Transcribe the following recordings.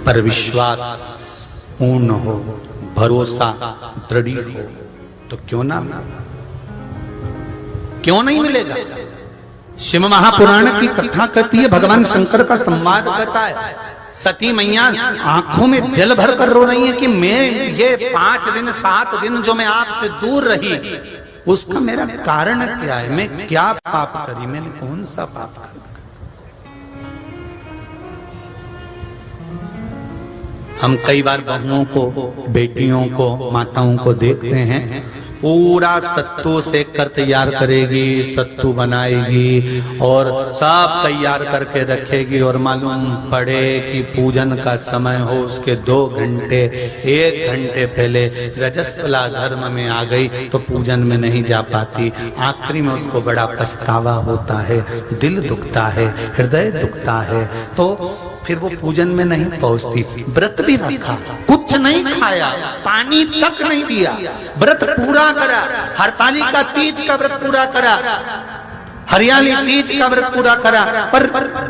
पर विश्वास पूर्ण हो, भरोसा दृढ़ हो तो क्यों ना, क्यों नहीं मिलेगा। शिव महापुराण की कथा कहती है, भगवान शंकर का संवाद कहता है, सती मैया आंखों में जल भर कर रो रही है कि मैं ये 5 दिन 7 दिन जो मैं आपसे दूर रही, उसका मेरा कारण क्या है, मैं क्या पाप करी, मैंने कौन सा पाप करा। हम कई बार बहुओं को, बेटियों को, माताओं को देखते हैं, पूरा सत्तू सेक कर तैयार करेगी, सत्तू बनाएगी और सब तैयार करके रखेगी, और मालूम पड़े कि पूजन का समय हो, उसके 2 घंटे 1 घंटे पहले रजस्वला धर्म में आ गई तो पूजन में नहीं जा पाती। आखिरी में उसको बड़ा पछतावा होता है, दिल दुखता है, हृदय दुखता है, तो फिर वो पूजन में नहीं पहुंचती। व्रत भी रखा, कुछ नहीं खाया, पानी तक नहीं पिया, व्रत पूरा करा, हरतालिका तीज का व्रत पूरा करा, हरियाली तीज का व्रत पूरा करा, पर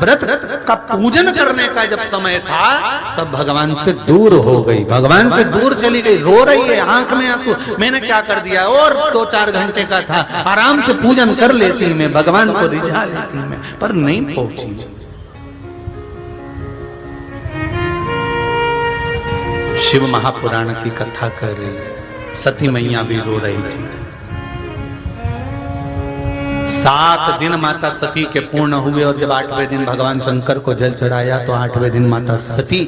व्रत का पूजन करने का जब समय था तब भगवान से दूर हो गई, भगवान से दूर चली गई, रो रही है, आंख में आंसू, मैंने क्या कर दिया, और 2-4 घंटे का था, आराम से पूजन कर लेती मैं, भगवान को रिझा लेती मैं, पर नहीं पहुंची। शिव महापुराण की कथा कर रही है, सती मैया भी रो रही थी। 7 दिन माता सती के पूर्ण हुए और जब 8वें दिन भगवान शंकर को जल चढ़ाया तो 8वें दिन माता सती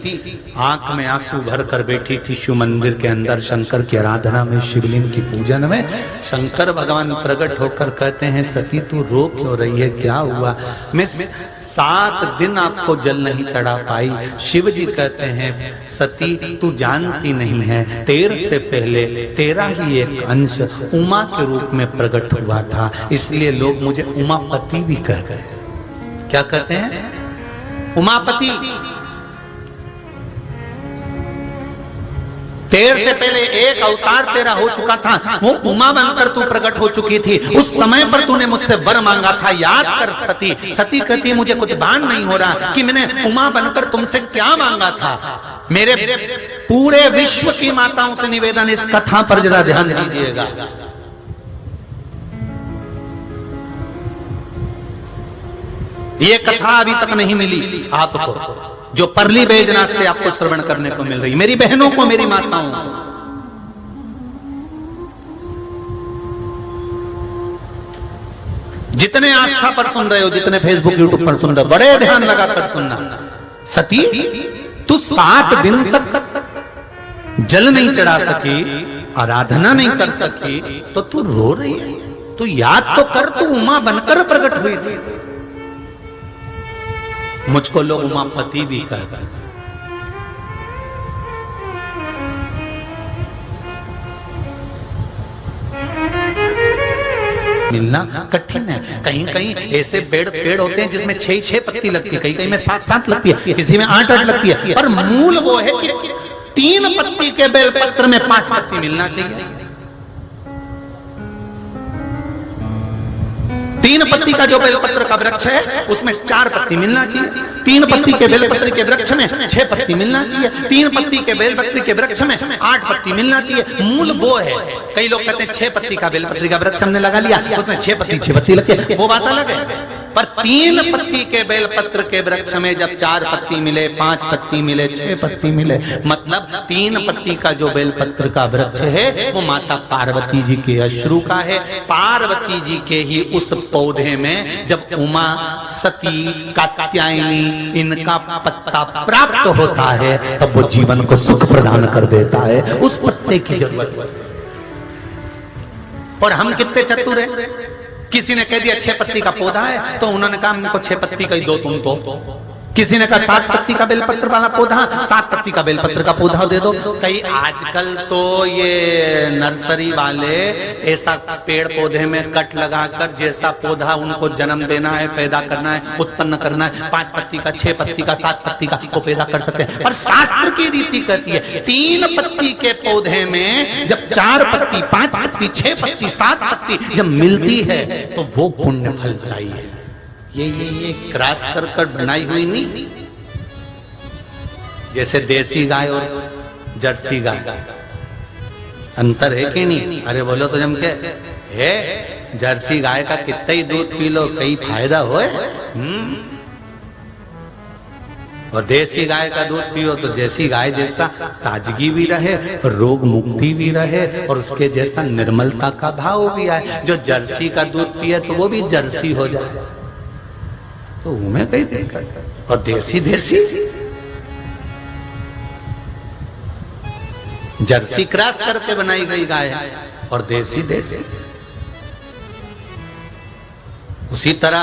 आंख में आंसू भर कर बैठी थी शिव मंदिर के अंदर, शंकर की आराधना में, शिवलिंग की पूजन में। शंकर भगवान प्रकट होकर कहते हैं, सती तू रो क्यों रही है, क्या हुआ, मैं 7 दिन आपको जल नहीं चढ़ा पाई। शिव जी कहते हैं, सती तू जानती नहीं है, तेर से पहले तेरा ही एक अंश उमा के रूप में प्रकट हुआ था, इसलिए लोग मुझे उमापति भी कहते हैं। क्या कहते हैं? उमापति। तेर से पहले एक अवतार तेरा हो चुका था, वो उमा बनकर तू प्रकट हो चुकी थी, उस समय पर तूने मुझसे वर मांगा था, याद कर सती। सती कहती है, मुझे कुछ भान नहीं हो रहा कि मैंने उमा बनकर तुमसे क्या मांगा था। मेरे पूरे विश्व की माताओं से निवेदन, इस कथा पर जरा ध्यान दीजिएगा। ये कथा अभी तक नहीं मिली आपको, जो परली बैजनाथ से आपको श्रवण करने को मिल रही, मेरी बहनों को, मेरी माताओं। जितने आस्था पर सुन रहे हो, जितने फेसबुक यूट्यूब पर सुन रहे हो, बड़े ध्यान लगाकर सुनना। सती तू 7 दिन तक जल नहीं चढ़ा सकी, आराधना नहीं कर सकी, तो तू रो रही है। तू याद तो कर, तू उमा बनकर प्रकट हुई थी। मुझको लोग उमापति भी कहते हैं। मिलना कठिन है। कहीं कहीं ऐसे पेड़ होते हैं जिसमें 6 पत्ती लगती है, कहीं कहीं में 7 लगती है, किसी में 8 लगती है, पर मूल वो है कि 3 पत्ती के बेलपत्र में 5 पत्ती मिलना चाहिए। 3 पत्ती का जो बेलपत्र का वृक्ष है उसमें 4 पत्ती मिलना चाहिए। 3 पत्ती के बेलपत्र के वृक्ष में 6 पत्ती मिलना चाहिए। 3 पत्ती के बेलपत्र के वृक्ष में 8 पत्ती मिलना चाहिए। मूल वो है। कई लोग कहते हैं 6 पत्ती का बेलपत्र का वृक्ष हमने लगा लिया, उसमें 6 पत्ती लगती है, वो बात अलग है। पर 3 पत्ती के बेलपत्र के वृक्ष में जब 4 पत्ती मिले, 5 पत्ती मिले, 6 पत्ती मिले, मतलब 3 पत्ती का जो बेलपत्र का वृक्ष है वो माता पार्वती जी के अश्रु का है। पार्वती जी के ही उस पौधे में जब उमा, सती, कात्यायनी इनका पत्ता प्राप्त होता है तब वो जीवन को सुख प्रदान कर देता है। उस पत्ते की जरूरत है। और हम कितने चतुर हैं। किसी ने कह दिया 6 पत्ती का पौधा है तो उन्होंने कहा हमको 6 पत्ती का ही दो तुम तो। किसी ने कहा 7 पत्ती का बेलपत्र वाला पौधा, 7 पत्ती का बेलपत्र का पौधा दे दो। कई आजकल तो ये नर्सरी वाले ऐसा पेड़ पौधे में कट लगाकर जैसा पौधा उनको जन्म देना है, पैदा करना है, उत्पन्न करना है, 5 पत्ती का, 6 पत्ती का, 7 पत्ती का वो पैदा कर सकते हैं। पर शास्त्र की रीति कहती है 3 पत्ती के पौधे में जब 4 पत्ती, 5 पत्ती, 6 पत्ती, 7 पत्ती जब मिलती है तो वो पुण्य फलदायी है। ये क्रॉस कर बनाई हुई नहीं। जैसे देसी गाय और जर्सी गाय, अंतर है कि नहीं? अरे बोलो तो जम के है। जर्सी गाय का कितना ही दूध पी लो कई फायदा होए, और देसी गाय का दूध पियो तो जैसी गाय जैसा ताजगी भी रहे, रोग मुक्ति भी रहे, और उसके जैसा निर्मलता का भाव भी आए। जो जर्सी का दूध पिए तो वो भी जर्सी हो जाए, तो उन्हें कहीं दिक्कत। और देसी देसी जर्सी क्रॉस करके बनाई गई गाय है, और देसी देसी। उसी तरह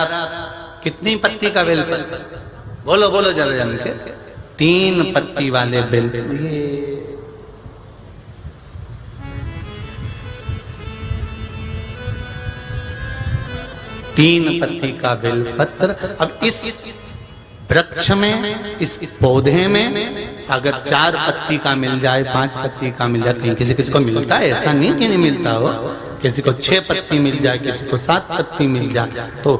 कितनी पत्ती का बेल, बोलो बोलो जल जन के, 3 पत्ती वाले बेल, 3 पत्ती का बेलपत्र। अब इस वृक्ष में, इस पौधे में अगर 4 पत्ती का मिल जाए, 5 पत्ती का मिल जाए, कहीं किसी किसी को मिलता है, ऐसा नहीं कि नहीं मिलता हो, किसी को 6 पत्ती मिल जाए, किसी को 7 पत्ती मिल जाए, तो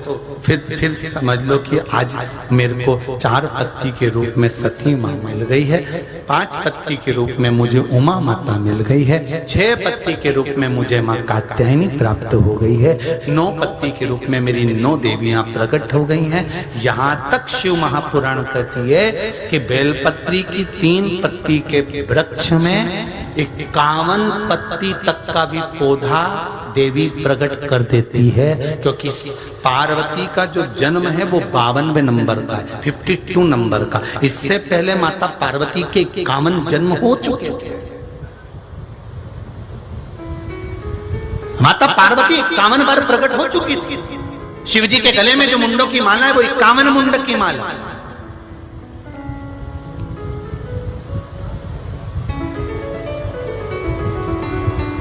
फिर समझ लो कि आज मेरे को 4 पत्ती के रूप में सती माँ मिल गई है, 5 पत्ती के रूप में मुझे उमा माता मिल गई है, 6 पत्ती के रूप में मुझे माँ कात्यायनी प्राप्त हो गई है, 9 पत्ती के रूप में मेरी 9 देवियां प्रकट हो गई हैं। यहाँ तक शिव महापुराण कहती है कि बेलपत्री की 3 पत्ती के वृक्ष में 51 पत्ती तक का भी पौधा देवी प्रकट कर देती है, क्योंकि पार्वती का जो जन्म है वो 52वें नंबर का है, 52 नंबर का। इससे पहले माता पार्वती के 51 जन्म हो चुके थे। माता पार्वती 51 बार प्रकट हो चुकी थी। शिव जी के गले में जो मुंडों की माला है वो 51 मुंड की माला है।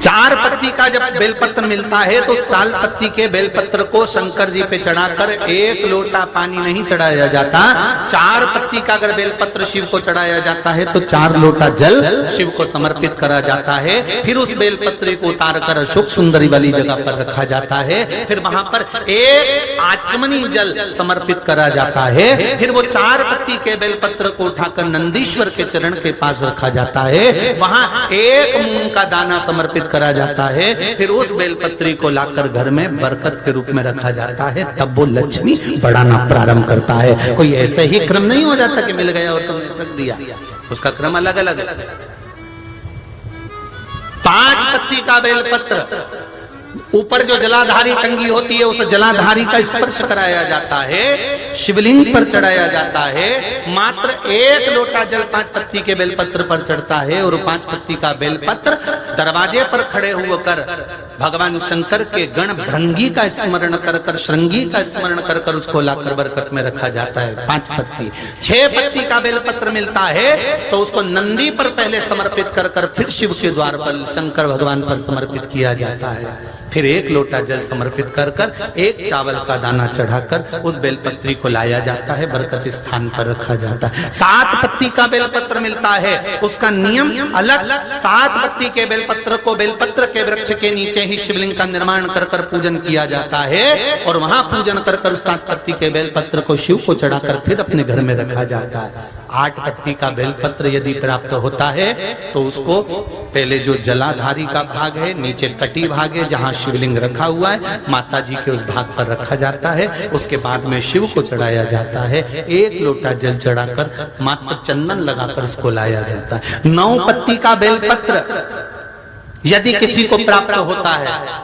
चार पत्ती का जब बेलपत्र मिलता है तो 4 पत्ती के बेलपत्र को शंकर जी पे चढ़ाकर 1 लोटा पानी नहीं चढ़ाया जाता। 4 पत्ती का अगर बेलपत्र शिव को चढ़ाया जाता है तो 4 लोटा जल शिव को समर्पित करा जाता है। फिर उस बेलपत्र को उतार कर अशोक सुंदरी वाली जगह पर रखा जाता है। फिर वहां पर 1 आचमनी जल समर्पित करा जाता है। फिर वो 4 पत्ती के बेलपत्र को उठाकर नंदीश्वर के चरण के पास रखा जाता है। वहां 1 मूंग का दाना समर्पित करा जाता है। फिर उस बेलपत्री को लाकर घर में बरकत के रूप में रखा जाता है। तब वो लक्ष्मी बढ़ाना प्रारंभ करता है। कोई ऐसे ही क्रम नहीं हो जाता कि मिल गया और तुमने रख दिया, उसका क्रम अलग अलग है। 5 पत्ती का बेलपत्र, ऊपर जो जलाधारी टंगी होती है उस जलाधारी का स्पर्श कराया जाता है, शिवलिंग पर चढ़ाया जाता है। मात्र 1 लोटा जल 5 पत्ती के बेलपत्र पर चढ़ता है और 5 पत्ती का बेलपत्र दरवाजे पर खड़े होकर भगवान शंकर के गण भृंगी का स्मरण कर कर, श्रृंगी का स्मरण कर कर उसको लाकर बरकत में रखा जाता है। 5 पत्ती। 6 पत्ती का बेलपत्र मिलता है तो उसको नंदी पर पहले समर्पित कर कर फिर शिव के द्वार पर शंकर भगवान पर समर्पित किया जाता है। फिर 1 लोटा जल समर्पित कर कर 1 चावल का दाना चढ़ाकर उस बेलपत्री को लाया जाता है, बरकत स्थान पर रखा जाता है। 7 पत्ती का बेलपत्र मिलता है, उसका नियम अलग। 7 पत्ती के बेलपत्र को बेलपत्र के वृक्ष के नीचे ही शिवलिंग का निर्माण कर कर पूजन किया जाता है और वहां पूजन कर कर 7 पत्ती के बेलपत्र को शिव को चढ़ाकर फिर अपने घर में रखा जाता है। 8 पत्ती का बेलपत्र यदि प्राप्त होता है तो उसको पहले जो जलाधारी का भाग है, नीचे कटी भाग है जहां शिवलिंग रखा हुआ है, माता जी के उस भाग पर रखा जाता है। उसके बाद में शिव को चढ़ाया जाता है। 1 लोटा जल चढ़ाकर मात्र चंदन लगाकर उसको लाया जाता है। 9 पत्ती का बेलपत्र यदि किसी को प्राप्त होता है,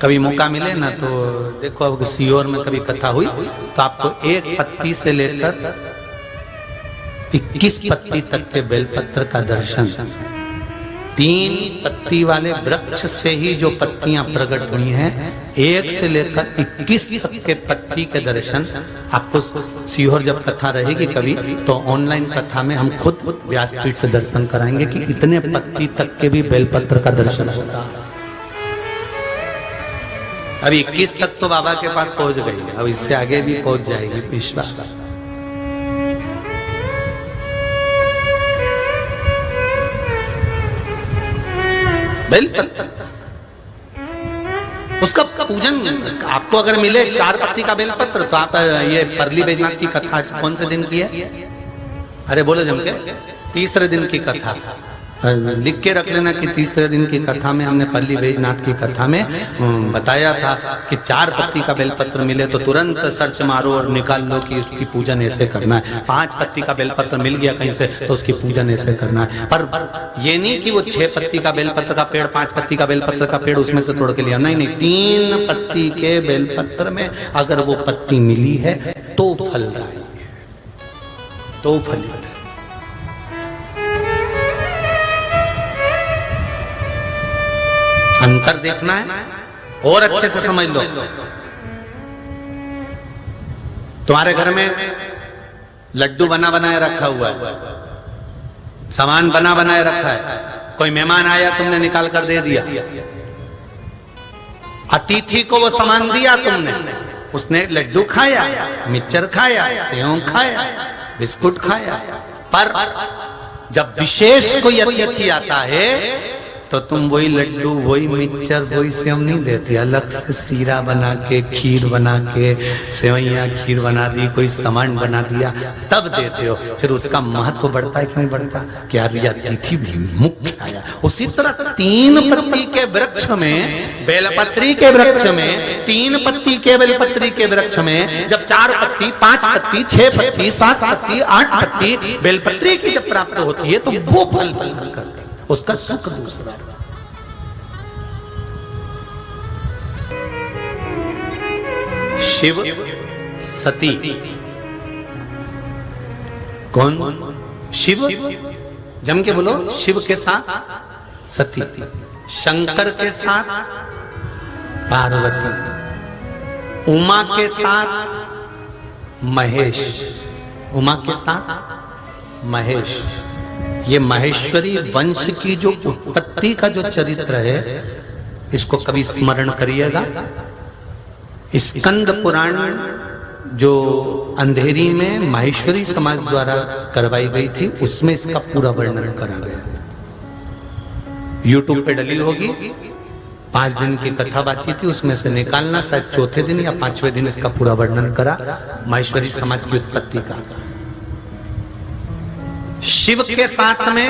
कभी मौका मिले ना तो देखो, अब सीहोर में कभी कथा हुई तो आपको 1 पत्ती से लेकर 21 पत्ती तक के बेलपत्र का दर्शन, 3 पत्ती वाले वृक्ष से ही जो पत्तियां प्रकट हुई हैं, 1 से लेकर 21 तक के पत्ती के दर्शन आपको सीहोर जब कथा रहेगी कभी तो ऑनलाइन कथा में हम खुद व्यासपीठ से दर्शन कराएंगे कि इतने पत्ती तक के भी बेलपत्र का दर्शन होता है। अभी 21 तक तो बाबा के पास पहुंच गई है, अब इससे आगे भी पहुंच जाएगी विश्वास। बेलपत्र उसका पूजन आपको अगर मिले 4 पत्ती का बेलपत्र तो आप ये परली बैजनाथ की कथा कौन से दिन की है? अरे बोलो जम के, तीसरे दिन की कथा लिख के रख लेना कि तीसरे दिन की कथा में हमने परली बैजनाथ की कथा में बताया था कि 4 पत्ती का बेलपत्र मिले तो तुरंत सर्च मारो और निकाल लो कि उसकी पूजन ऐसे करना है। 5 पत्ती का बेलपत्र मिल गया कहीं से तो उसकी पूजन ऐसे करना है। पर ये नहीं कि वो 6 पत्ती का बेलपत्र का पेड़, 5 पत्ती का बेलपत्र का पेड़ उसमें से तोड़ के लिया, नहीं नहीं, 3 पत्ती के बेलपत्र में अगर वो पत्ती मिली है तो फलदायी है, तो फलित है। अंतर देखना है और अच्छे से समझ लो। तुम्हारे घर में लड्डू बना बनाए रखा हुआ है, सामान बना बनाए रखा है, कोई मेहमान आया तुमने निकाल कर दे दिया, अतिथि को वो सामान दिया तुमने, उसने लड्डू खाया, मिक्सचर खाया, सेव खाया, बिस्कुट खाया, पर जब विशेष कोई अतिथि आता है तो तुम वही लड्डू, वही मिक्सचर, वही सेव नहीं देती, अलग से सीरा बना के, खीर बना के, सेवैया खीर बना दी, कोई सामान बना दिया, तब देते हो। फिर उसका महत्व बढ़ता है कि नहीं बढ़ता? कि यार ये अतिथि मुख्य आया। उसी तरह 3 पत्ती के वृक्ष में, बेलपत्री के वृक्ष में, 3 पत्ती के बेलपत्री के वृक्ष में जब 4 पत्ती, 5 पत्ती, 6 पत्ती, 7 पत्ती, 8 पत्ती बेलपत्री की जब प्राप्त होती है तो वो फल प्रदान करती है, उसका सुख दूसरा। शिव सती, कौन? शिव, जम के बोलो, शिव के साथ सती, शंकर के साथ पार्वती, उमा के साथ महेश, उमा के साथ महेश। ये महेश्वरी वंश की जो उत्पत्ति का जो चरित्र है इसको कभी स्मरण करिएगा। स्कंद पुराण जो अंधेरी में माहेश्वरी समाज द्वारा करवाई गई थी उसमें इसका पूरा वर्णन करा गया। यूट्यूब पे डली होगी, 5 दिन की कथा बाकी थी, उसमें से निकालना, शायद 4थे दिन या 5वें दिन इसका पूरा वर्णन करा माहेश्वरी समाज की उत्पत्ति का। शिव के साथ में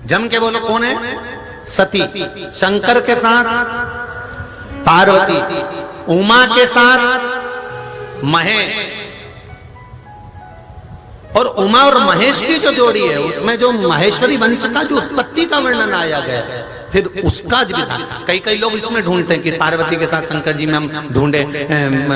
जम के बोलो कौन है? सती। शंकर के साथ पार्वती, उमा के साथ महेश। और उमा और महेश की जो जोड़ी है उसमें जो माहेश्वरी वंश का जो उत्पत्ति का वर्णन आया गया है, फिर उसका विधान। कई लोग इसमें ढूंढते हैं कि पार्वती के साथ शंकर जी में हम ढूंढे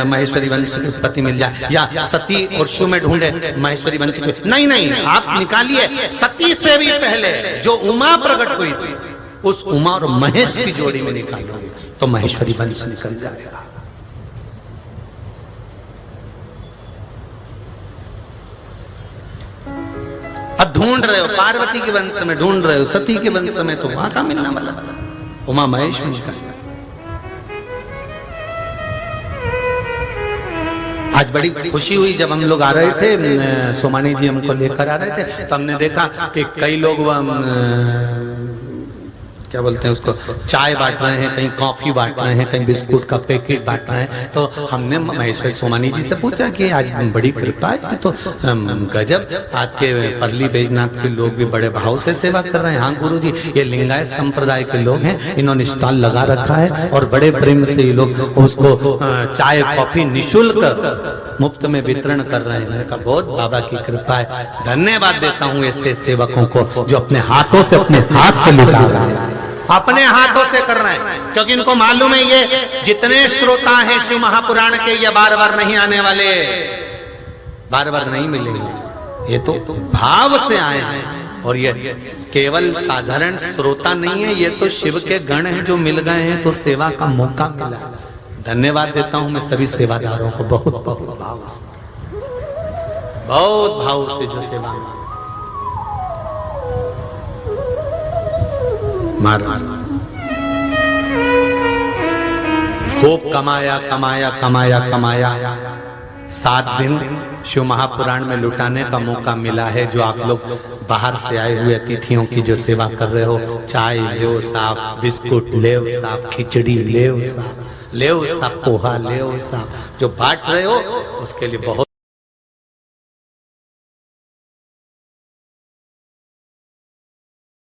माहेश्वरी वंश की उत्पत्ति मिल जाए, या सती और शिव में ढूंढे माहेश्वरी वंश की। नहीं नहीं, आप निकालिए सती से भी पहले जो उमा प्रकट हुई थी उस उमा और महेश की जोड़ी में निकालोगे तो माहेश्वरी वंश निकल जाएगा। अब ढूंढ रहे हो पार्वती के वंश में, ढूंढ रहे हो सती के वंश में, तो वहां का मिलना वाला उमा महेश में। आज बड़ी खुशी हुई जब हम लोग आ रहे थे, सोमानी जी हमको लेकर आ रहे थे, तो हमने देखा कि कई लोग क्या बोलते हैं उसको, चाय बांट रहे हैं, कहीं कॉफी बांट रहे हैं, कहीं बिस्कुट का पैकेट बांट रहे हैं। तो हमने महेश्वरी सोमानी जी से पूछा कि आज बड़ी कृपा है, तो गजब, आपके परली बैजनाथ के लोग भी बड़े भाव से सेवा कर रहे हैं। हाँ गुरु जी, ये लिंगायत संप्रदाय के लोग हैं, इन्होंने स्टॉल लगा रखा है और बड़े प्रेम से ये लोग उसको चाय कॉफी निःशुल्क मुफ्त में वितरण कर रहे हैं। मैंने कहा बहुत बाबा की कृपा है, धन्यवाद देता हूँ ऐसे सेवकों को जो अपने हाथों से, अपने हाथ से लुटा रहे हैं, अपने हाथों से कर रहे हैं, क्योंकि इनको मालूम है ये जितने श्रोता हैं शिव महापुराण के, ये बार बार नहीं आने वाले, बार बार नहीं मिलेंगे, ये तो भाव से आए हैं। और ये केवल साधारण श्रोता नहीं है, ये तो शिव के गण हैं जो मिल गए हैं, तो सेवा का मौका मिला। धन्यवाद देता हूं मैं सभी सेवादारों को, बहुत बहुत भाव से, बहुत भाव से जो सेवा महाराज। खूब कमाया कमाया कमाया कमाया, 7 दिन शिव महापुराण में लुटाने का मौका मिला है। जो आप लोग बाहर से आए हुए अतिथियों की जो सेवा कर रहे हो, चाय ले साफ, बिस्कुट ले साफ, खिचड़ी ले साफ, ले साफ, पोहा ले साफ, जो बांट रहे हो उसके लिए बहुत